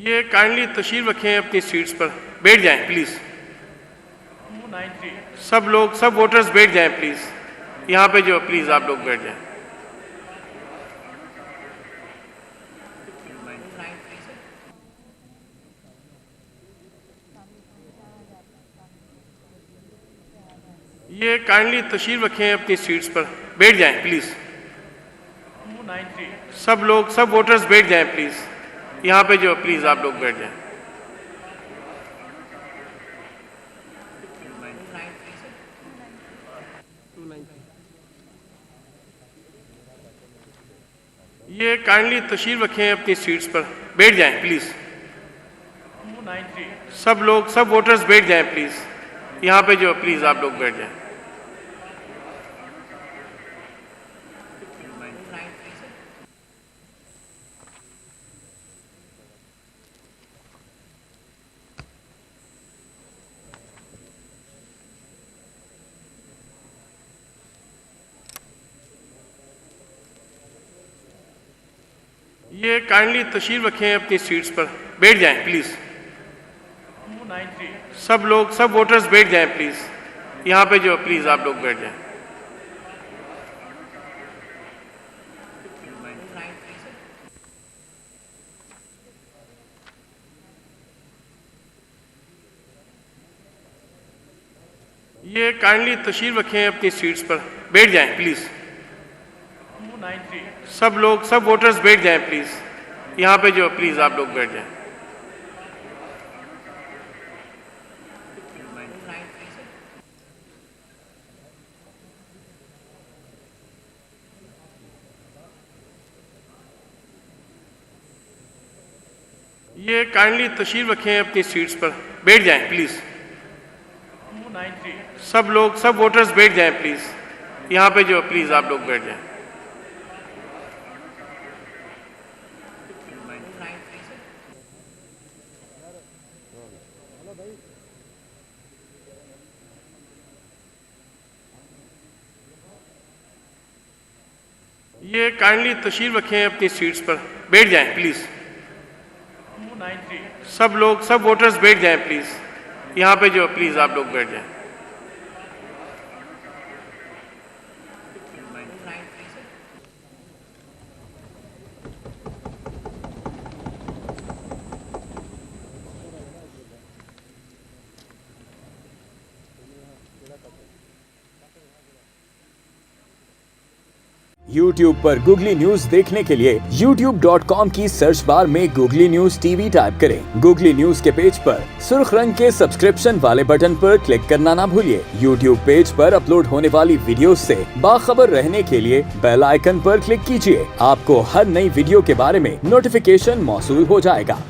ये काइंडली तशरीफ रखें अपनी सीट्स पर, बैठ जाएं प्लीज़। सब वोटर्स बैठ जाएं प्लीज़, यहाँ पे जो प्लीज़ आप लोग बैठ जाएं। ये काइंडली तशरीफ रखें अपनी सीट्स पर, बैठ जाएं प्लीज़। सब वोटर्स बैठ जाएं प्लीज़, यहाँ पे जो प्लीज़ आप लोग बैठ जाएं। ये काइंडली तशरीफ रखें अपनी सीट्स पर, बैठ जाएं प्लीज़। सब वोटर्स बैठ जाएं प्लीज़, यहाँ पे जो प्लीज़ आप लोग बैठ जाएं। ये काइंडली तशरीफ रखें अपनी सीट्स पर, बैठ जाएं प्लीज़। सब वोटर्स बैठ जाएं प्लीज़, यहाँ पे जो प्लीज़ आप लोग बैठ जाएं। ये काइंडली तशरीफ रखें अपनी सीट्स पर, बैठ जाएं प्लीज़। सब वोटर्स बैठ जाएं प्लीज़, यहाँ पे जो प्लीज़ आप लोग बैठ जाएं। ये काइंडली तशरीफ रखें अपनी सीट्स पर, बैठ जाएं प्लीज़। सब वोटर्स बैठ जाएं प्लीज़, यहाँ पे जो प्लीज़ आप लोग बैठ जाएं। ये काइंडली तशरीफ रखें अपनी सीट्स पर, बैठ जाएं प्लीज़। सब वोटर्स बैठ जाएं प्लीज़, यहाँ पे जो प्लीज़ आप लोग बैठ जाएं। YouTube पर गूगली न्यूज देखने के लिए youtube.com की सर्च बार में गूगली न्यूज टीवी टाइप करें। गूगली न्यूज के पेज पर सुर्ख रंग के सब्सक्रिप्शन वाले बटन पर क्लिक करना ना भूलिए। YouTube पेज पर अपलोड होने वाली वीडियोस से बाखबर रहने के लिए बेल आइकन पर क्लिक कीजिए। आपको हर नई वीडियो के बारे में नोटिफिकेशन मौसूल हो जाएगा।